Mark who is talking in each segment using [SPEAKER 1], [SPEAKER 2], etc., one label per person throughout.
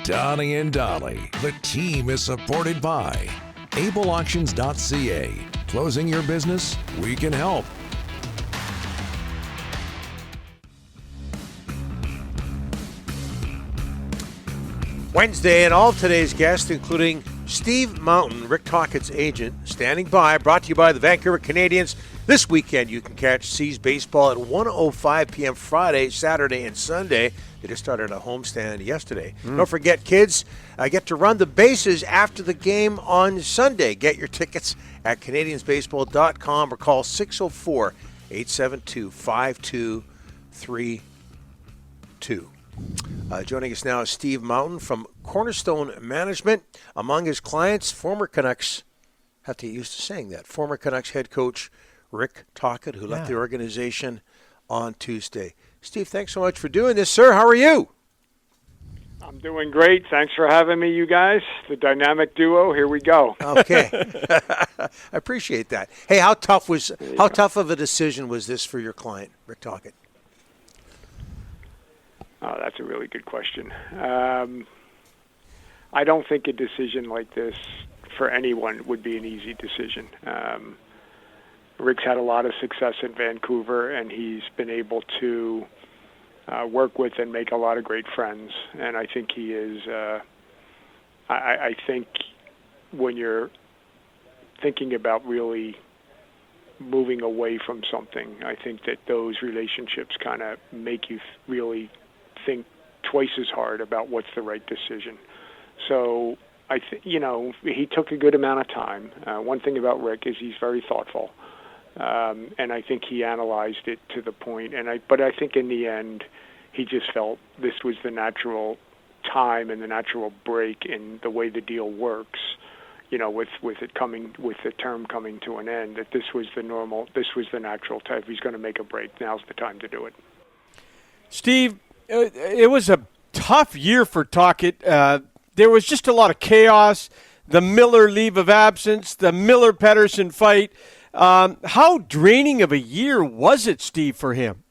[SPEAKER 1] Donnie and Dolly. The team is supported by ableauctions.ca. Closing your business? We can help.
[SPEAKER 2] Wednesday, and all of today's guests, including Steve Mountain, Rick Tocchet's agent, standing by, brought to you by the Vancouver Canadians. This weekend, you can catch C's baseball at 1:05 p.m. Friday, Saturday, and Sunday. They just started a homestand yesterday. Don't forget, kids, get to run the bases after the game on Sunday. Get your tickets at CanadiansBaseball.com or call 604-872-5232. Joining us now is Steve Mountain from Cornerstone Management. Among his clients, former Canucks, have to get used to saying that, former Canucks head coach Rick Tocchet, who left the organization on Tuesday. Steve, thanks so much for doing this, sir. How are you?
[SPEAKER 3] I'm doing great. Thanks for having me, you guys. The dynamic duo. Here we go.
[SPEAKER 2] Okay. I appreciate that. Hey, how tough of a decision was this for your client, Rick Tocchet?
[SPEAKER 3] Oh, that's a really good question. I don't think a decision like this for anyone would be an easy decision. Rick's had a lot of success in Vancouver, and he's been able to work with and make a lot of great friends. And I think he is, I think when you're thinking about really moving away from something, I think that those relationships kind of make you really think twice as hard about what's the right decision. So he took a good amount of time. One thing about Rick is he's very thoughtful, and I think he analyzed it to the point. But I think in the end, he just felt this was the natural time and the natural break in the way the deal works. With the term coming to an end, that this was the natural time. If he's going to make a break, now's the time to do it.
[SPEAKER 4] Steve, it was a tough year for Tocchet. There was just a lot of chaos, the Miller leave of absence, the Miller-Pettersson fight. How draining of a year was it, Steve, for him?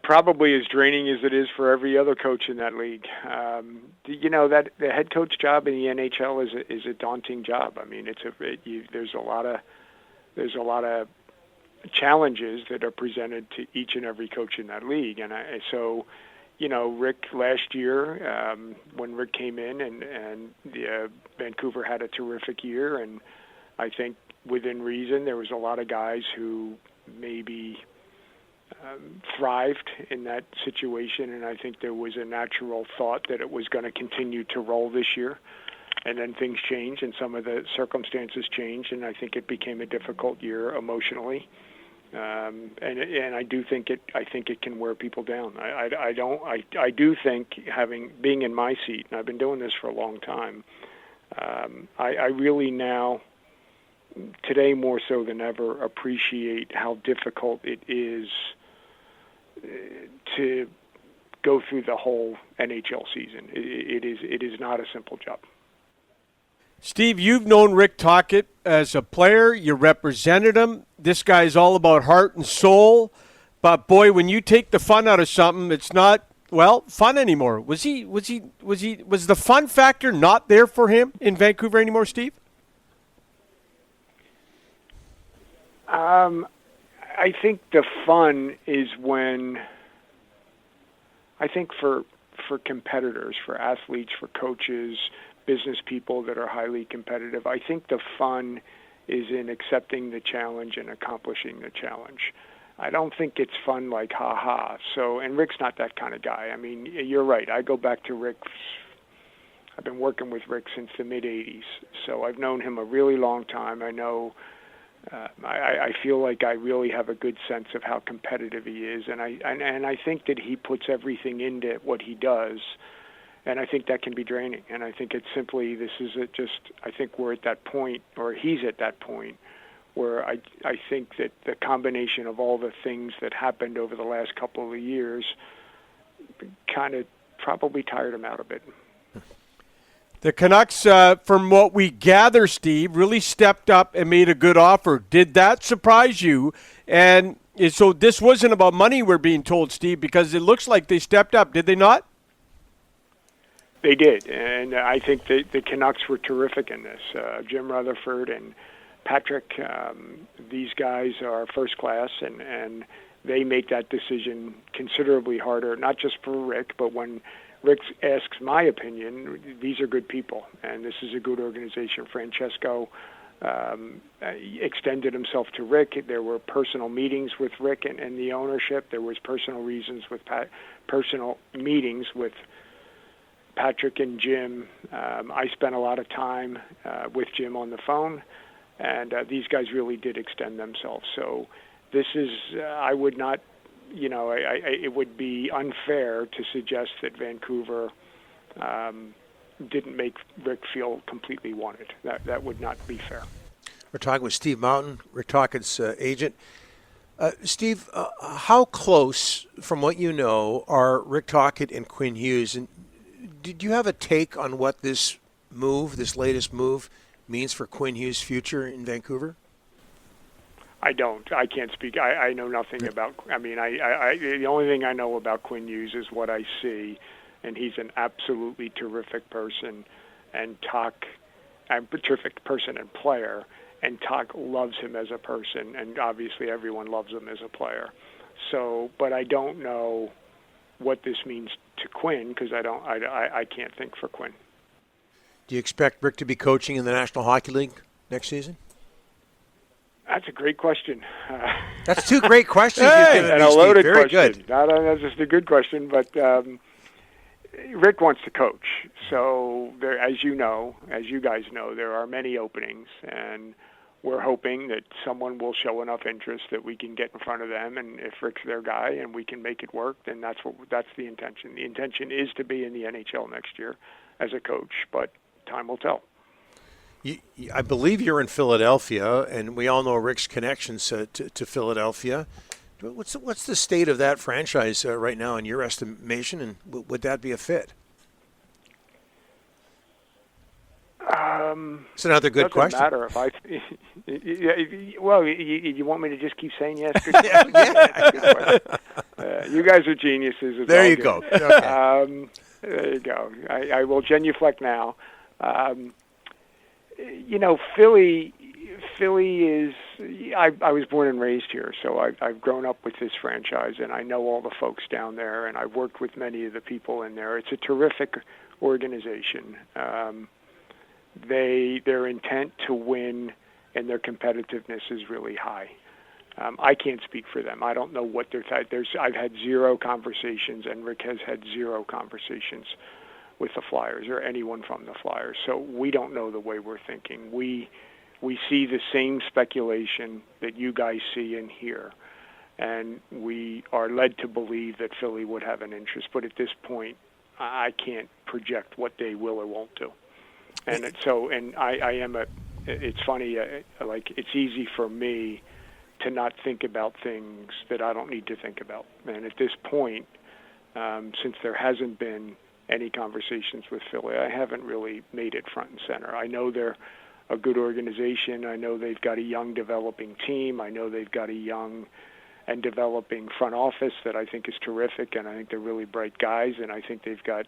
[SPEAKER 3] Probably as draining as it is for every other coach in that league. That the head coach job in the NHL is a daunting job. I mean, there's a lot of challenges that are presented to each and every coach in that league, and Rick last year, when Rick came in and Vancouver had a terrific year, and I think within reason there was a lot of guys who maybe thrived in that situation, and I think there was a natural thought that it was going to continue to roll this year, and then things changed and some of the circumstances changed, and I think it became a difficult year emotionally. And I do think it. I think it can wear people down. I do think being in my seat, and I've been doing this for a long time. I really now, today more so than ever, appreciate how difficult it is to go through the whole NHL season. It is not a simple job.
[SPEAKER 4] Steve, you've known Rick Tocchet as a player. You represented him. This guy's all about heart and soul. But boy, when you take the fun out of something, it's not fun anymore. Was the fun factor not there for him in Vancouver anymore, Steve?
[SPEAKER 3] I think the fun is when, I think for competitors, for athletes, for coaches, business people that are highly competitive, I think the fun is in accepting the challenge and accomplishing the challenge. I don't think it's fun like ha-ha. So, and Rick's not that kind of guy. I mean, you're right. I go back to Rick's, I've been working with Rick since the mid-'80s. So I've known him a really long time. I know, I feel like I really have a good sense of how competitive he is. And I think that he puts everything into what he does. And I think that can be draining. And I think it's simply, I think we're at that point, or he's at that point, where I think that the combination of all the things that happened over the last couple of years kind of probably tired him out a bit.
[SPEAKER 4] The Canucks, from what we gather, Steve, really stepped up and made a good offer. Did that surprise you? And so this wasn't about money, we're being told, Steve, because it looks like they stepped up. Did they not?
[SPEAKER 3] They did, and I think the Canucks were terrific in this. Jim Rutherford and Patrick, these guys are first class, and they make that decision considerably harder, not just for Rick, but when Rick asks my opinion, these are good people, and this is a good organization. Francesco extended himself to Rick. There were personal meetings with Rick and the ownership. There was personal reasons with personal meetings with Patrick and Jim. I spent a lot of time with Jim on the phone, and these guys really did extend themselves. So this is, I would not, it would be unfair to suggest that Vancouver didn't make Rick feel completely wanted. That would not be fair.
[SPEAKER 2] We're talking with Steve Mountain, Rick Tocchet's agent. Steve, how close, from what you know, are Rick Tocchet and Quinn Hughes? And did you have a take on what this latest move, means for Quinn Hughes' future in Vancouver?
[SPEAKER 3] I don't. I can't speak. I know nothing about. I mean, the only thing I know about Quinn Hughes is what I see, and he's an absolutely terrific person, and terrific person and player, and Toc loves him as a person, and obviously everyone loves him as a player. So, but I don't know what this means to Quinn, because I can't think for Quinn.
[SPEAKER 2] Do you expect Rick to be coaching in the National Hockey League next season?
[SPEAKER 3] That's a great question.
[SPEAKER 2] That's two great questions.
[SPEAKER 3] And a loaded
[SPEAKER 2] Very
[SPEAKER 3] question.
[SPEAKER 2] Good.
[SPEAKER 3] That's just a good question, but Rick wants to coach. So there, as you guys know, there are many openings, and we're hoping that someone will show enough interest that we can get in front of them, and if Rick's their guy and we can make it work, then that's the intention. The intention is to be in the NHL next year as a coach, but time will tell.
[SPEAKER 2] I believe you're in Philadelphia, and we all know Rick's connections to Philadelphia. What's the state of that franchise right now in your estimation, and would that be a fit? It's another good question.
[SPEAKER 3] Doesn't matter if well, you want me to just keep saying yes? Good
[SPEAKER 2] Yeah.
[SPEAKER 3] Good question. You guys are geniuses.
[SPEAKER 2] There you go. Okay.
[SPEAKER 3] There you go. I will genuflect now. Philly is. I was born and raised here, so I've grown up with this franchise, and I know all the folks down there, and I've worked with many of the people in there. It's a terrific organization. Their intent to win and their competitiveness is really high. I can't speak for them. I don't know what I've had zero conversations, and Rick has had zero conversations with the Flyers or anyone from the Flyers. So we don't know the way we're thinking. We see the same speculation that you guys see and hear, and we are led to believe that Philly would have an interest. But at this point, I can't project what they will or won't do. And it's funny, it's easy for me to not think about things that I don't need to think about. And at this point, since there hasn't been any conversations with Philly, I haven't really made it front and center. I know they're a good organization. I know they've got a young developing team. I know they've got a young and developing front office that I think is terrific, and I think they're really bright guys, and I think they've got,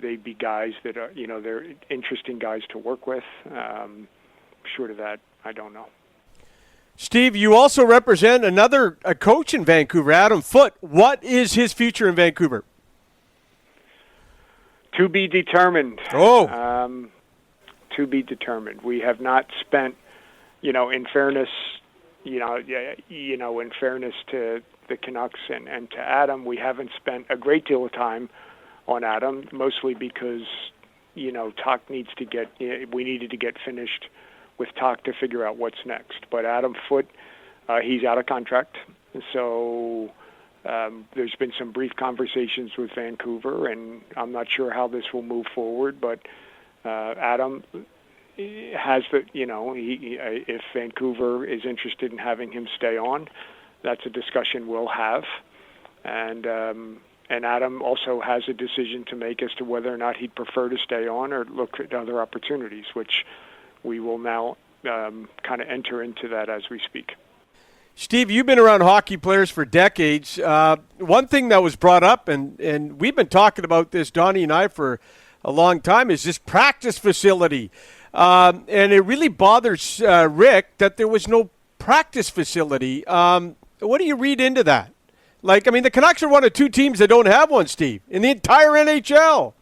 [SPEAKER 3] they'd be guys that are, they're interesting guys to work with. Short of that, I don't know.
[SPEAKER 4] Steve, you also represent a coach in Vancouver, Adam Foote. What is his future in Vancouver?
[SPEAKER 3] To be determined. To be determined. We have not spent, in fairness, in fairness to the Canucks and to Adam, we haven't spent a great deal of time on Adam, mostly because, Toc we needed to get finished with Toc to figure out what's next. But Adam Foote, he's out of contract, so there's been some brief conversations with Vancouver, and I'm not sure how this will move forward, but Adam has if Vancouver is interested in having him stay on, that's a discussion we'll have. And Adam also has a decision to make as to whether or not he'd prefer to stay on or look at other opportunities, which we will now kind of enter into that as we speak.
[SPEAKER 4] Steve, you've been around hockey players for decades. One thing that was brought up, and we've been talking about this, Donnie and I, for a long time, is this practice facility. And it really bothers Rick that there was no practice facility. What do you read into that? Like, I mean, the Canucks are one of two teams that don't have one, Steve, in the entire NHL.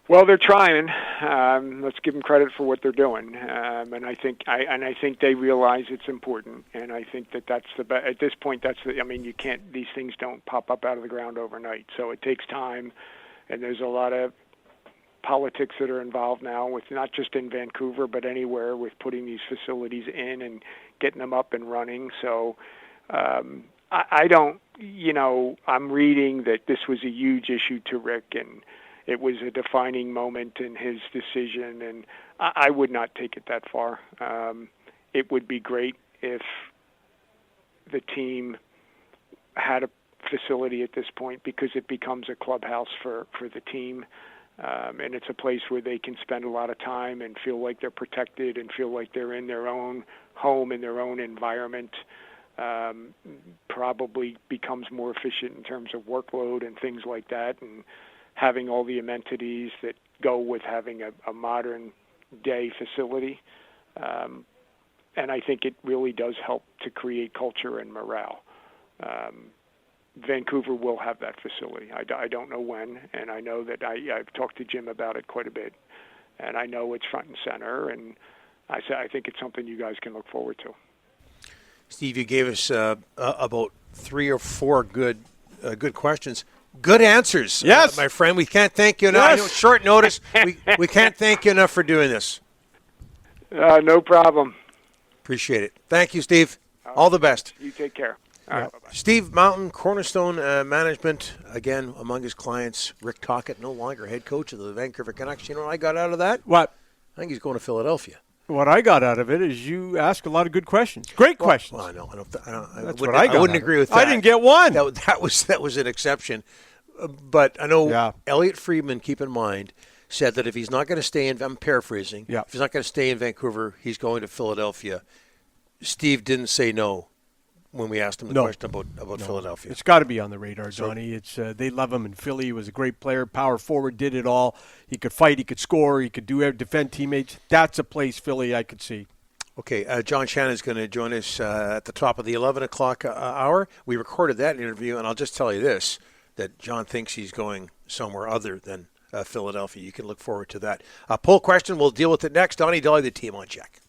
[SPEAKER 3] Well, they're trying. Let's give them credit for what they're doing, and I think they realize it's important. And I think that's at this point. I mean, you can't. These things don't pop up out of the ground overnight. So it takes time, and there's a lot of politics that are involved now, with not just in Vancouver but anywhere, with putting these facilities in and getting them up and running. So I don't. I'm reading that this was a huge issue to Rick, and it was a defining moment in his decision, and I would not take it that far. It would be great if the team had a facility at this point, because it becomes a clubhouse for the team, and it's a place where they can spend a lot of time and feel like they're protected and feel like they're in their own home, in their own environment. Probably becomes more efficient in terms of workload and things like that, and having all the amenities that go with having a modern day facility. And I think it really does help to create culture and morale. Vancouver will have that facility. I don't know when, and I know that I've talked to Jim about it quite a bit, and I know it's front and center, and I think it's something you guys can look forward to.
[SPEAKER 2] Steve, you gave us about 3 or 4 good questions. Good answers,
[SPEAKER 4] yes,
[SPEAKER 2] my friend. We can't thank you enough.
[SPEAKER 4] Yes.
[SPEAKER 2] I know, short notice. we can't thank you enough for doing this.
[SPEAKER 3] No problem.
[SPEAKER 2] Appreciate it. Thank you, Steve. All the best.
[SPEAKER 3] You take care. All right, bye-bye.
[SPEAKER 2] Steve Mountain, Cornerstone Management, again, among his clients. Rick Tocchet, no longer head coach of the Vancouver Canucks. You know what I got out of that?
[SPEAKER 4] What?
[SPEAKER 2] I think he's going to Philadelphia.
[SPEAKER 4] What I got out of it is you ask a lot of good questions. Great questions.
[SPEAKER 2] Well, I know.
[SPEAKER 4] That's what I got.
[SPEAKER 2] I wouldn't agree with that.
[SPEAKER 4] I didn't get one.
[SPEAKER 2] That was an exception. But I know Elliot Friedman, keep in mind, said that if he's not going to stay in, I'm paraphrasing, if he's not going to stay in Vancouver, he's going to Philadelphia. Steve didn't say no when we asked him the question about Philadelphia.
[SPEAKER 4] It's got to be on the radar, Johnny. It's they love him in Philly. He was a great player, power forward, did it all. He could fight, he could score, he could defend teammates. That's a place, Philly, I could see.
[SPEAKER 2] Okay, John Shannon's going to join us at the top of the 11 o'clock hour. We recorded that interview, and I'll just tell you this, that John thinks he's going somewhere other than Philadelphia. You can look forward to that. Poll question, we'll deal with it next. Donnie Daly, the team on Check.